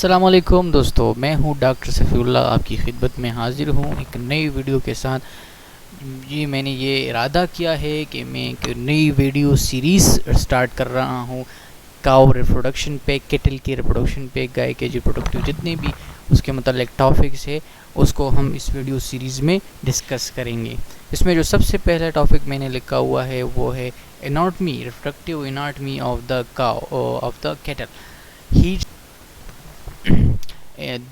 अस्सलाम वालेकुम दोस्तों, मैं हूं डॉक्टर सफ़ीउल्लाह आपकी खिदमत में हाज़िर हूं एक नई वीडियो के साथ। मैंने ये इरादा किया है कि मैं एक नई वीडियो सीरीज़ स्टार्ट कर रहा हूं काउ रिप्रोडक्शन पे, केटल की रिप्रोडक्शन पे, गाय के रिप्रोडक्टिव जितने भी उसके मतलब टॉपिक्स है उसको हम इस वीडियो सीरीज़ में डिस्कस करेंगे। इसमें जो सबसे पहला टॉपिक मैंने लिखा हुआ है वो है anatomy, reproductive anatomy of the cow of the kettle. Heat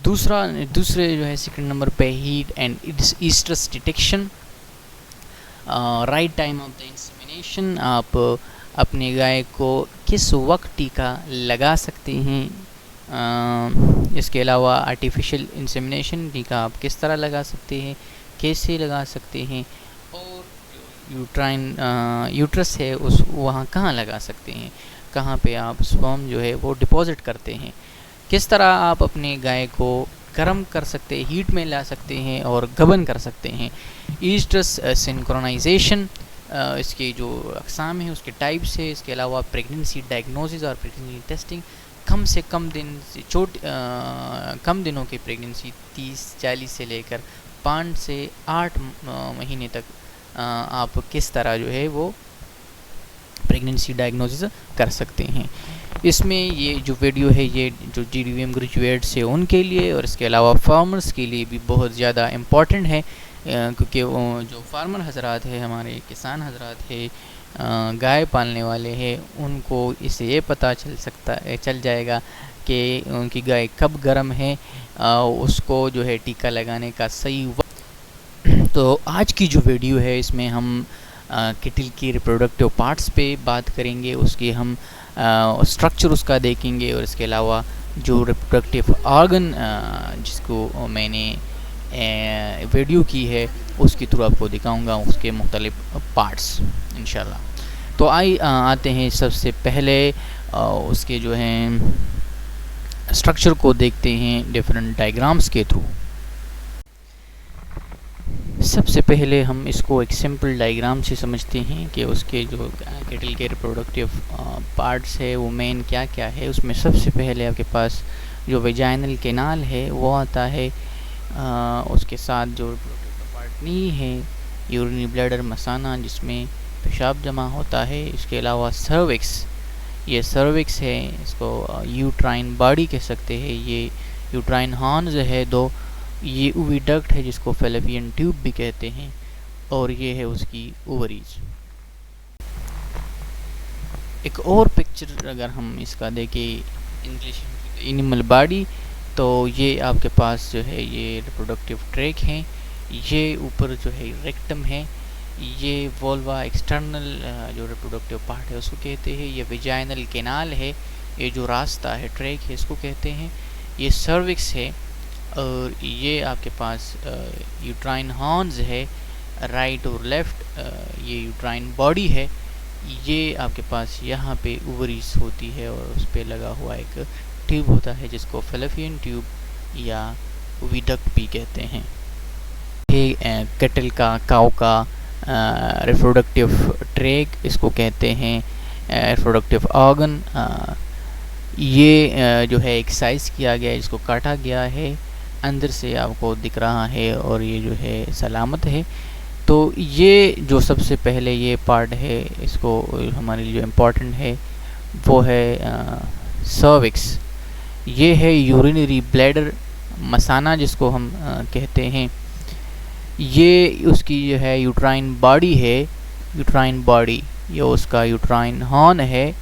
दूसरे जो है सेकंड नंबर पे heat and oestrus detection, right time of the insemination, आप अपने गाय को किस वक्त टीका लगा सकते हैं। इसके अलावा आर्टिफिशियल इंसेमिनेशन टीका आप किस तरह लगा सकते हैं, कैसे लगा सकते हैं, और यूट्रस है उस वहाँ कहाँ लगा सकते हैं, कहाँ पे आप स्पर्म जो है वो डिपॉजिट करते हैं, किस तरह आप अपने गाय को गर्म कर सकते हैं, हीट में ला सकते हैं और गबन कर सकते हैं। ईस्ट्रस सिंक्रोनाइजेशन, इसके जो अक़साम है उसके टाइप्स है। इसके अलावा प्रेगनेंसी डायग्नोसिस और प्रेगनेंसी टेस्टिंग, कम से कम दिन से कम दिनों की प्रेगनेंसी 30-40 से लेकर 5 से 8 महीने तक आप किस तरह जो है वो प्रेगनेंसी डायग्नोसिस कर सकते हैं। इसमें ये जो वीडियो है ये जो GDVM ग्रेजुएट्स है उनके लिए और इसके अलावा फार्मर्स के लिए भी बहुत ज़्यादा इम्पॉर्टेंट है, क्योंकि जो फार्मर हजरात है, हमारे किसान हजरात है, गाय पालने वाले हैं, उनको इससे ये पता चल जाएगा कि उनकी गाय कब गर्म है, उसको जो है टीका लगाने का सही वक्त। तो आज की जो वीडियो है इसमें हम केटल की रिप्रोडक्टिव पार्ट्स पे बात करेंगे, उसकी हम स्ट्रक्चर उसका देखेंगे और इसके अलावा जो रिप्रोडक्टिव ऑर्गन जिसको मैंने वीडियो की है उसके थ्रू आपको दिखाऊंगा उसके मुख्तलिफ पार्ट्स इंशाल्लाह। तो आते हैं सबसे पहले उसके जो हैं स्ट्रक्चर को देखते हैं डिफरेंट डायग्राम्स के थ्रू। सबसे पहले हम इसको एक सिंपल डायग्राम से समझते हैं कि उसके जो केटल के रिप्रोडक्टिव पार्ट्स है वो मेन क्या क्या है। उसमें सबसे पहले आपके पास जो वेजाइनल कैनाल है वो आता है, उसके साथ जो रिप्रोडक्टिव पार्ट नी है यूरिनरी ब्लैडर मसाना जिसमें पेशाब जमा होता है। इसके अलावा सर्विक्स, ये सर्विक्स है, इसको यूट्राइन बॉडी कह सकते हैं। ये यूट्राइन हॉर्न्स है दो, ये ओविडक्ट है जिसको फैलोपियन ट्यूब भी कहते हैं, और ये है उसकी ओवरीज। एक और पिक्चर अगर हम इसका देखें इंग्लिश एनिमल बॉडी, तो ये आपके पास जो है ये रिप्रोडक्टिव ट्रैक है, ये ऊपर जो है रेक्टम है, ये वोल्वा एक्सटर्नल जो रिप्रोडक्टिव पार्ट है उसको कहते हैं। ये वेजाइनल कैनाल है, ये जो रास्ता है ट्रैक है इसको कहते हैं। ये सर्विक्स है और ये आपके पास यूट्राइन हॉर्न्स है राइट और लेफ़्ट, ये यूट्राइन बॉडी है। ये आपके पास यहाँ पे ओवरीज होती है और उस पर लगा हुआ एक ट्यूब होता है जिसको फैलोपियन ट्यूब या ओविडक्ट भी कहते हैं। ये केटल का काऊ का रिप्रोडक्टिव ट्रैक इसको कहते हैं, रिप्रोडक्टिव ऑर्गन। ये जो है एक्सरसाइज किया गया है, इसको काटा गया है, अंदर से आपको दिख रहा है और ये जो है सलामत है। तो ये जो सबसे पहले ये पार्ट है इसको हमारे लिए जो इम्पोर्टेंट है वो है सर्विक्स। ये है यूरिनरी ब्लैडर मसाना जिसको हम कहते हैं। ये उसकी जो है यूट्राइन बॉडी है, यूट्राइन बॉडी ये उसका यूट्राइन हॉर्न है,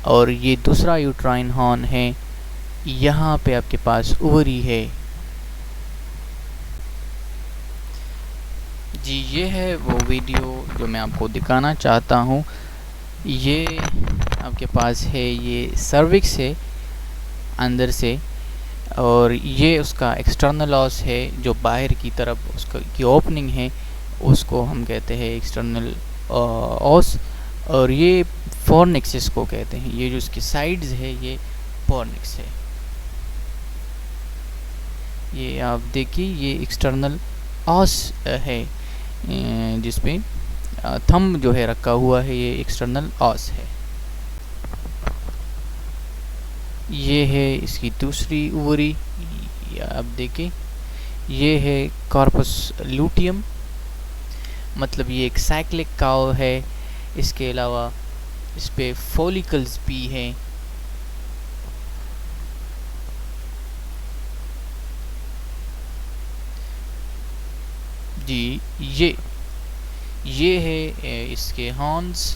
और ये दूसरा यूट्राइन हॉर्न है, यहाँ पे आपके पास ओवरी है। जी ये है वो वीडियो जो मैं आपको दिखाना चाहता हूँ। ये आपके पास है ये सर्विक्स है अंदर से, और ये उसका एक्सटर्नल ऑस है जो बाहर की तरफ उसका की ओपनिंग है उसको हम कहते हैं एक्सटर्नल ऑस, और ये फोर्निक्स इसको कहते हैं। ये जो इसकी साइड्स है ये फोर्निक्स है। ये आप देखिए ये एक्सटर्नल ऑस है जिसमें थंब जो है रखा हुआ है, ये एक्सटर्नल ऑस है। ये है इसकी दूसरी ओवरी, आप देखें ये है कॉर्पस लूटियम, मतलब ये एक साइक्लिक काव है। इसके अलावा इस पे फॉलिकल्स भी हैं। जी ये है इसके हॉर्न्स,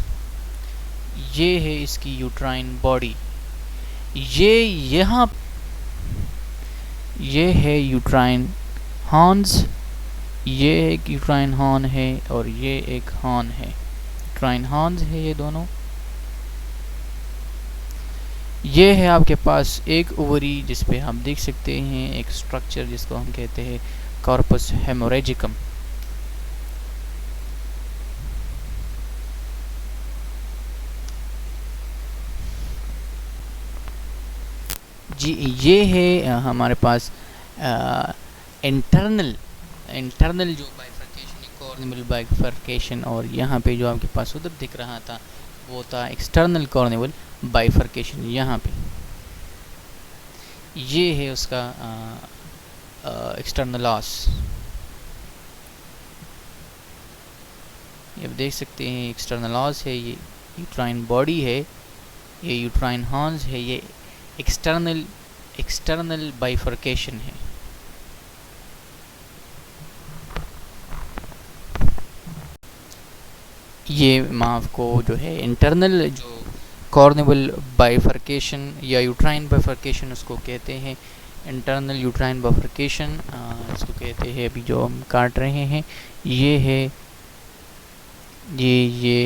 ये है इसकी यूट्राइन बॉडी, यहाँ ये है यूट्राइन हॉर्न्स, ये एक यूट्राइन हॉर्न है और ये एक हॉर्न है, यूट्राइन हॉर्न्स है ये दोनों। ये है आपके पास एक ओवरी जिसपे आप देख सकते हैं एक स्ट्रक्चर जिसको हम कहते हैं कॉर्पस हेमोरेजिकम। जी ये है हमारे पास इंटरनल जो बाइफर्केशन, कॉर्निवल बाइफर्केशन, और यहाँ पे जो आपके पास उधर दिख रहा था वो था एक्सटर्नल कॉर्निवल बाइफर्केशन। यहाँ पे ये है उसका एक्सटर्नल ऑस, ये आप देख सकते हैं एक्सटर्नल ऑस है, ये यूट्राइन बॉडी है, ये यूट्राइन हॉर्न्स है, ये एक्सटर्नल बाइफर्केशन है। ये माफ को जो है इंटरनल जो कॉर्निवल बाइफर्केशन या यूट्राइन बाइफर्केशन उसको कहते हैं, इंटरनल यूट्राइन बाइफर्केशन इसको कहते हैं। अभी जो हम काट रहे हैं ये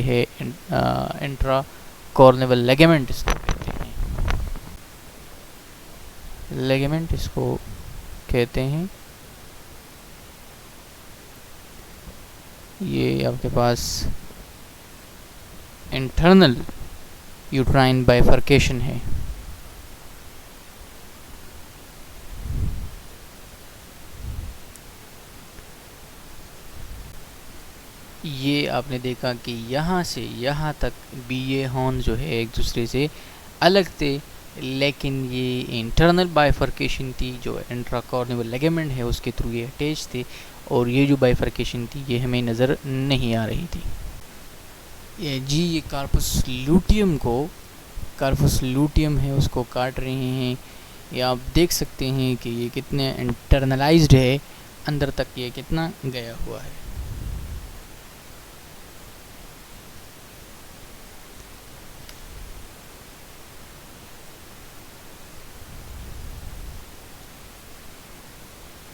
है इंट्रा कॉर्निवल लेगामेंट इसको कहते हैं, लेगामेंट इसको कहते हैं। ये आपके पास इंटरनल यूट्राइन बाइफर्केशन है। ये आपने देखा कि यहाँ से यहाँ तक भी ये हॉर्न जो है एक दूसरे से अलग थे, लेकिन ये इंटरनल बाइफर्केशन थी जो इंट्राकॉर्निवल लिगामेंट है उसके थ्रू ये अटैच थे, और ये जो बाइफर्केशन थी ये हमें नज़र नहीं आ रही थी। ये कार्पस लूटियम है उसको काट रहे हैं। ये आप देख सकते हैं कि ये कितने इंटरनलाइज्ड है, अंदर तक ये कितना गया हुआ है।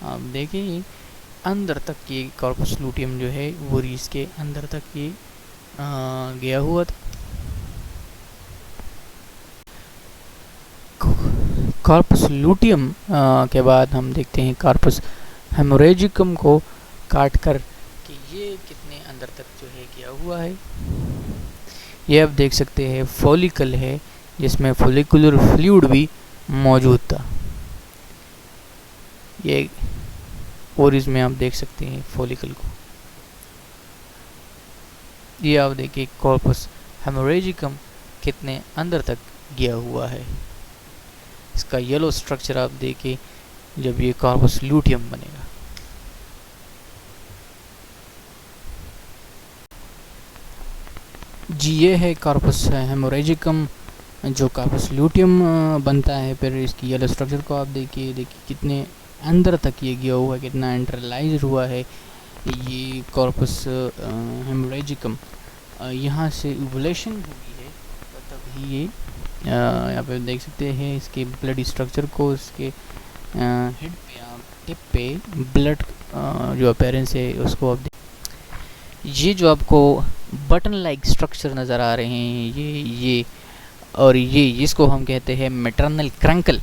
आप देखिए अंदर तक ये कॉर्पस लूटियम जो है वो रीस के अंदर तक ये गया हुआ था। कॉर्पस लूटियम के बाद हम देखते हैं कॉर्पस हेमोरेजिकम को काट कर कि ये कितने अंदर तक जो है गया हुआ है। ये आप देख सकते हैं फॉलिकल है जिसमें फॉलिकुलर फ्लूइड भी मौजूद था। ये और इसमें आप देख सकते हैं फॉलिकल को। ये आप देखिए कॉर्पस हेमोरेजिकम कितने अंदर तक गया हुआ है। इसका येलो स्ट्रक्चर आप देखिए जब ये कॉर्पस लूटियम बनेगा। जी ये है कॉर्पस हेमोरेजिकम जो कॉर्पस लूटियम बनता है। फिर इसकी येलो स्ट्रक्चर को आप देखिए कितने अंदर तक ये गया हुआ है, कितना इंटरलाइज हुआ है ये कॉर्पस हेमोरेजिकम। यहाँ से ओवुलेशन हुई है तभी ये यहाँ पे देख सकते हैं इसके ब्लड स्ट्रक्चर को, इसके हेड पे आप टिप पे ब्लड जो अपीयरेंस है उसको आप ये जो आपको बटन लाइक स्ट्रक्चर नज़र आ रहे हैं ये और ये इसको हम कहते हैं मैटरनल क्रंकल।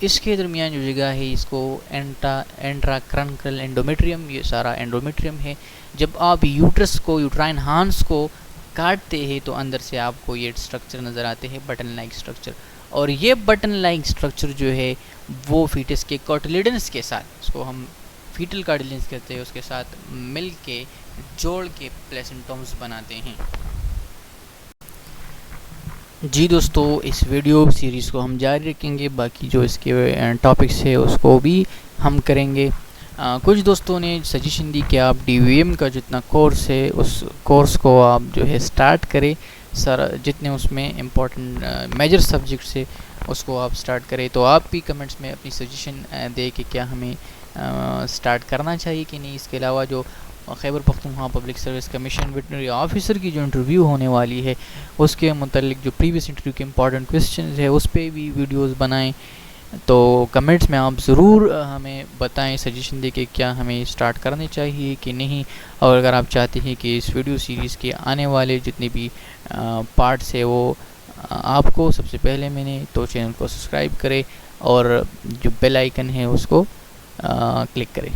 इसके दरमियान जो जगह है इसको एंट्रा क्रंकल एंडोमेट्रियम, ये सारा एंडोमेट्रियम है। जब आप यूट्रस को यूट्राइन हार्न्स को काटते हैं तो अंदर से आपको ये स्ट्रक्चर नज़र आते हैं बटन लाइक स्ट्रक्चर, और ये बटन लाइक स्ट्रक्चर जो है वो फीटस के कार्टिलेडन्स के साथ, उसको हम फीटल कार्टिलेडन्स कहते हैं, उसके साथ मिल के जोड़ के प्लेसेंटम्स बनाते हैं। जी दोस्तों, इस वीडियो सीरीज़ को हम जारी रखेंगे, बाकी जो इसके टॉपिक्स है उसको भी हम करेंगे। कुछ दोस्तों ने सजेशन दी कि आप DVM का जितना कोर्स है उस कोर्स को आप जो है स्टार्ट करें, सर जितने उसमें इम्पोर्टेंट मेजर सब्जेक्ट्स है उसको आप स्टार्ट करें। तो आप भी कमेंट्स में अपनी सजेशन दें कि क्या हमें स्टार्ट करना चाहिए कि नहीं। इसके अलावा जो Khyber Pakhtunkhwa public service commission veterinary officer की जो इंटरव्यू होने वाली है उसके मुतालिक जो प्रीवियस इंटरव्यू के इंपॉर्टेंट क्वेश्चन है उस पर भी वीडियोस बनाएं। तो कमेंट्स में आप ज़रूर हमें बताएं, सजेशन दें कि क्या हमें स्टार्ट करने चाहिए कि नहीं। और अगर आप चाहते हैं कि इस वीडियो सीरीज़ के आने वाले जितने भी पार्ट्स है वो आपको सबसे पहले मिले, तो चैनल को सब्सक्राइब करें और जो बेल आइकन है उसको क्लिक करें।